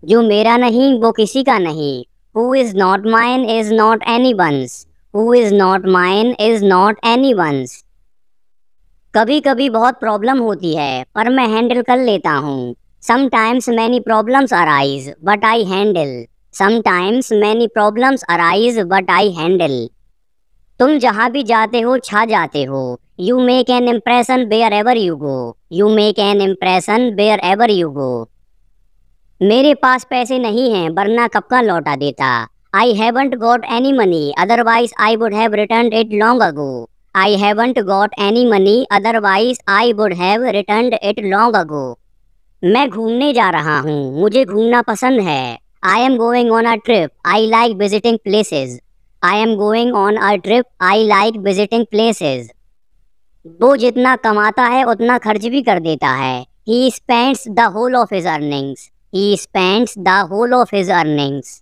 जो मेरा नहीं वो किसी का नहीं। Who is not mine is not any one's. Who is not mine is not any one's. कभी कभी बहुत प्रॉब्लम होती है पर मैं हैंडल कर लेता हूँ। Sometimes many problems arise but I handle. Sometimes many problems arise but I handle. तुम जहाँ भी जाते हो छा जाते हो। You make an impression wherever you go. You make an impression wherever you go. मेरे पास पैसे नहीं हैं वरना कब का लौटा देता। I haven't got any money otherwise I would have returned it long ago. I haven't got any money otherwise I would have returned it long ago. मैं घूमने जा रहा हूँ मुझे घूमना पसंद है। आई am going on a trip I like visiting places. I am going on a trip I like visiting places. वो जितना कमाता है उतना खर्च भी कर देता है। He spends the whole of his earnings. He spends the whole of his earnings.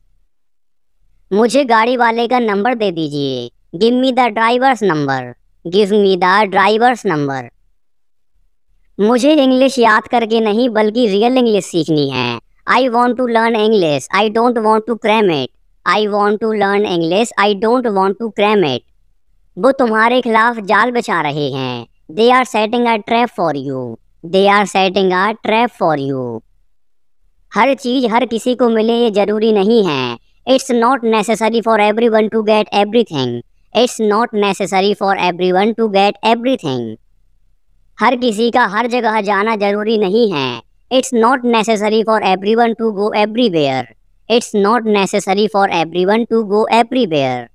मुझे गाड़ी वाले का नंबर दे दीजिए। Give me the driver's number. Give me the driver's number. मुझे इंग्लिश याद करके नहीं बल्कि रियल इंग्लिश सीखनी है। I want to learn English I don't want to cram it. I want to learn English I don't want to cram it. वो तुम्हारे खिलाफ जाल बिछा रहे हैं। They are setting a trap for you. They are setting a trap for you. हर चीज हर किसी को मिले ये जरूरी नहीं है। It's not necessary for everyone to get everything. It's not necessary for everyone to get everything. हर किसी का हर जगह जाना जरूरी नहीं है। It's not necessary for everyone to go everywhere. It's not necessary for everyone to go everywhere.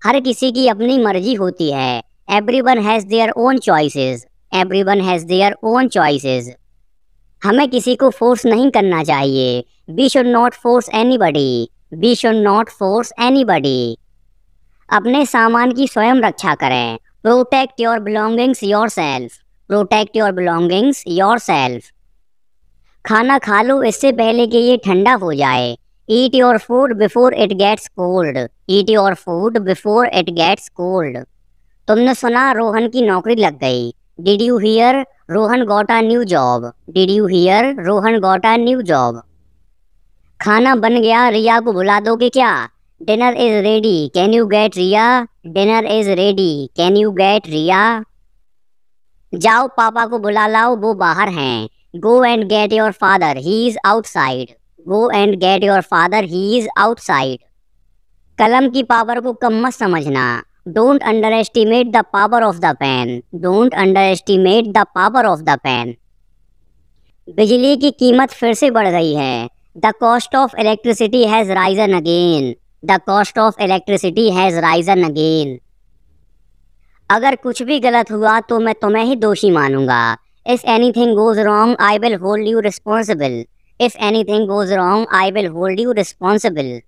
हर किसी की अपनी मर्जी होती है। Everyone has their own choices. Everyone has their own choices. हमें किसी को फोर्स नहीं करना चाहिए। We should not force anybody. We should not force anybody. अपने सामान की स्वयं रक्षा करें। Protect your belongings yourself. Protect your belongings yourself. खाना खा लो इससे पहले कि ये ठंडा हो जाए। Eat your food before it gets cold. Eat your food before it gets cold. तुमने सुना रोहन की नौकरी लग गई। Did you hear Rohan got a new job. Did you hear Rohan got a new job. खाना बन गया रिया को बुला दोगे क्या। Dinner is ready can you get Riya. Dinner is ready can you get Riya. जाओ पापा को बुला लाओ वो बाहर हैं। Go and get your father he is outside. Go and get your father he is outside. कलम की पावर को कम मत समझना। Don't underestimate the power of the pen. Don't underestimate the power of the pen. बिजली की कीमत फिर से बढ़ गई है। The cost of electricity has risen again. The cost of electricity has risen again. अगर कुछ भी गलत हुआ तो मैं तुम्हें ही दोषी मानूंगा। If anything goes wrong I will hold you responsible. If anything goes wrong I will hold you responsible.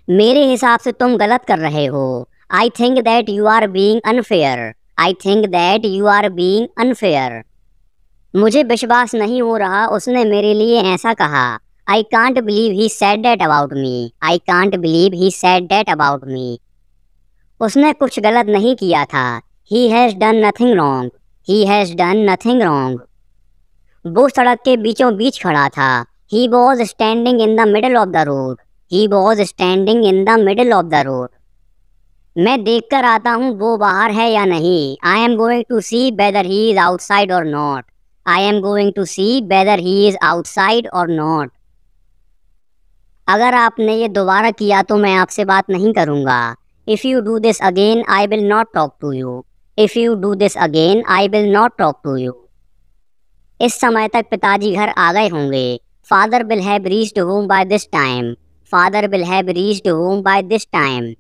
मेरे हिसाब से तुम गलत कर रहे हो। I think that you are being unfair. I think that you are being unfair. मुझे विश्वास नहीं हो रहा उसने मेरे लिए ऐसा कहा। I can't believe he said that about me. I can't believe he said that about me. उसने कुछ गलत नहीं किया था। He has done nothing wrong. He has done nothing wrong. वो सड़क के बीचों बीच खड़ा था। He was standing in the middle of the road. He was standing in the middle of the road. मैं देख कर आता हूँ वो बाहर है या नहीं। I am going to see whether he is outside और not. I am going to see whether he is outside और नॉट। अगर आपने ये दोबारा किया तो मैं आपसे बात नहीं करूँगा। If you do this again I will not talk to you. If you do this again I will not talk to you. इस समय तक पिताजी घर आ गए होंगे। Father will have reached home by this time. Father will have reached home by this time.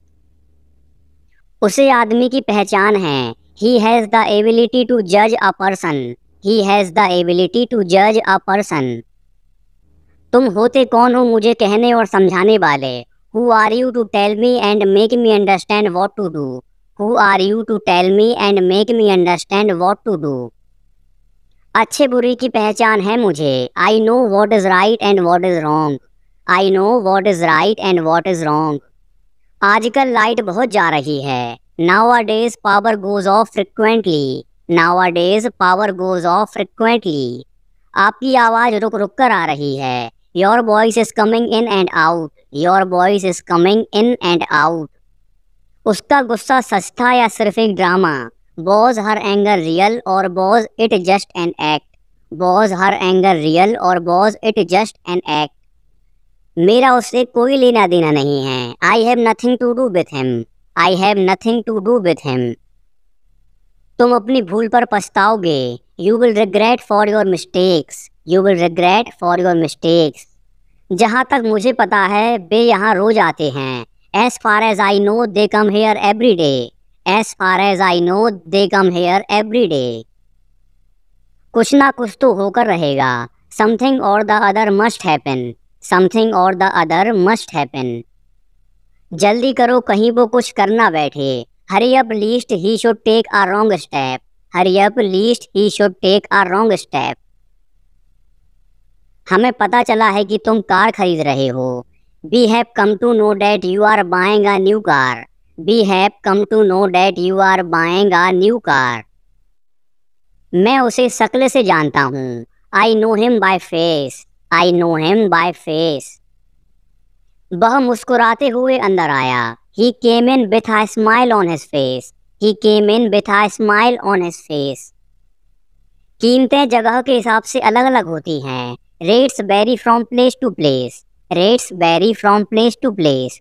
उसे आदमी की पहचान है। He has the ability to जज a person. He has the ability to जज अ पर्सन। तुम होते कौन हो मुझे कहने और समझाने वाले। Who are you to tell me and make me understand what to do. Who are you to tell me and make me understand what to do. अच्छे बुरे की पहचान है मुझे। I know what is right and what is wrong. I know what is right and what is wrong. आजकल light बहुत जा रही है। Nowadays power goes off frequently. Nowadays power goes off frequently. आपकी आवाज़ रुक रुक कर आ रही है। Your voice is coming in and out, your voice is coming in and out. उसका गुस्सा सच था या सिर्फ एक drama? Was her anger real और was it just an act? Was her anger real और was it just an act? मेरा उससे कोई लेना देना नहीं है। I have nothing to do with him, I have nothing to do with him. तुम अपनी भूल पर पछताओगे। You will regret for your mistakes, you will regret for your mistakes. जहाँ तक मुझे पता है वे यहाँ रोज आते हैं। As far as I know they come here every day, as far as I know they come here every day. कुछ ना कुछ तो होकर रहेगा। Something or the other must happen, something or the other must happen. जल्दी करो कहीं वो कुछ करना बैठे। Hurry up lest he should take a wrong step, hurry up lest he should take a wrong step. हमें पता चला है कि तुम कार खरीद रहे हो। We have come to know that you are buying a new car, we have come to know that you are buying a new car. मैं उसे शक्ल से जानता हूँ। I know him by face, I know him by face. वह मुस्कुराते हुए अंदर आया। He came in with a smile on his face, he came in with a smile on his face. कीमतें जगह के हिसाब से अलग अलग होती हैं। Rates vary from place to place, rates vary from place to place.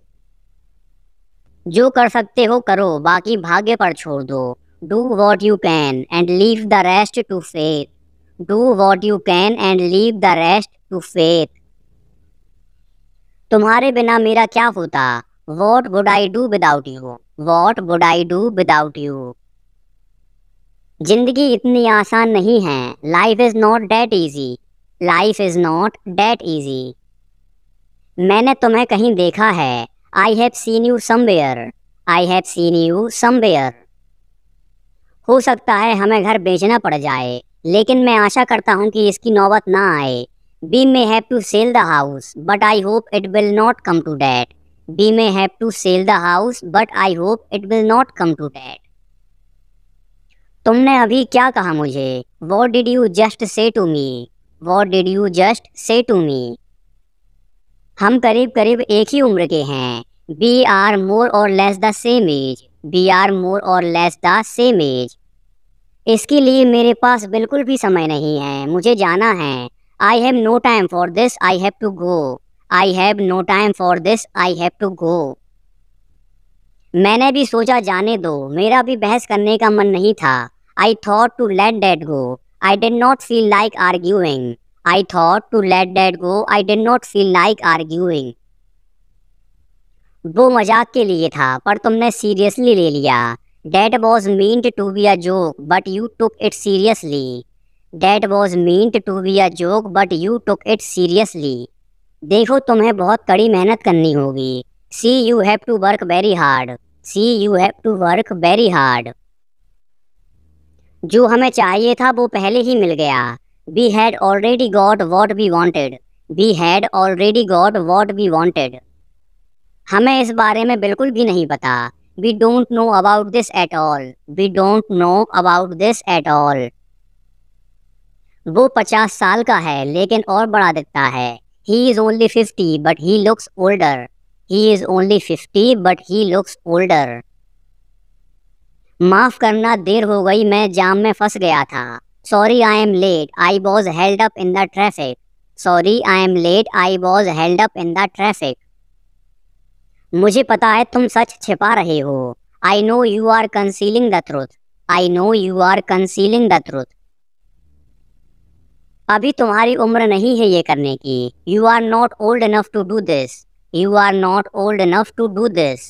जो कर सकते हो करो, बाकी भाग्य पर छोड़ दो। Do what you can and leave the rest to faith, do what you can and leave the rest to faith. तुम्हारे बिना मेरा क्या होता? What would I do without you, what would I do without you. जिंदगी इतनी आसान नहीं है। Life is not that easy, life is not that easy. मैंने तुम्हें कहीं देखा है। I have seen you somewhere, I have seen you somewhere. हो सकता है हमें घर बेचना पड़ जाए, लेकिन मैं आशा करता हूँ कि इसकी नौबत ना आए। We may have to sell the house but I hope it will not come to that, we may have to sell the house but I hope it will not come to that. तुमने अभी क्या कहा मुझे? What did you just say to me, what did you just say to me. हम करीब करीब एक ही उम्र के हैं। We are more or less the same age, we are more or less the same as. इसके लिए मेरे पास बिल्कुल भी समय नहीं है, मुझे जाना है। I have no time for this, I have to go, I have no time for this, I have to go. मैंने भी सोचा जाने दो, मेरा भी बहस करने का मन नहीं था। I thought to let that go, I did not feel like arguing, I thought to let that go, I did not feel like arguing. वो मजाक के लिए था पर तुमने सीरियसली ले लिया। That was meant to be a joke, but you took it seriously. That was meant to be a joke, but you took it seriously. देखो तुम्हें बहुत कड़ी मेहनत करनी होगी। See you have to work very hard. See you have to work very hard. जो हमें चाहिए था वो पहले ही मिल गया। We had already got what we wanted. We had already got what we wanted. हमें इस बारे में बिल्कुल भी नहीं पता। We don't know about this at all. We don't know about this at all. वो 50 साल का है लेकिन और बड़ा दिखता है। He is only 50 but he looks older. He is only 50 but he looks older. माफ करना देर हो गई, मैं जाम में फंस गया था। Sorry I am late. I was held up in the traffic. Sorry I am late. I was held up in the traffic. मुझे पता है तुम सच छिपा रहे हो। I know you are concealing the truth, I know you are concealing the truth. अभी तुम्हारी उम्र नहीं है ये करने की। You are not old enough to do this, you are not old enough to do this.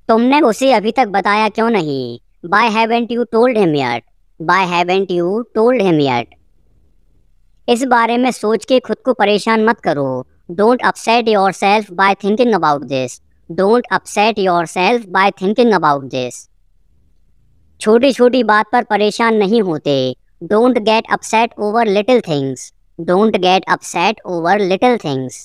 तुमने उसे अभी तक बताया क्यों नहीं? Why haven't you told him yet? Why haven't you told him yet? इस बारे में सोच के खुद को परेशान मत करो। Don't upset yourself by thinking about this. Don't upset yourself by thinking about this. छोटी छोटी बात पर परेशान नहीं होते। Don't get upset over little things. Don't get upset over little things.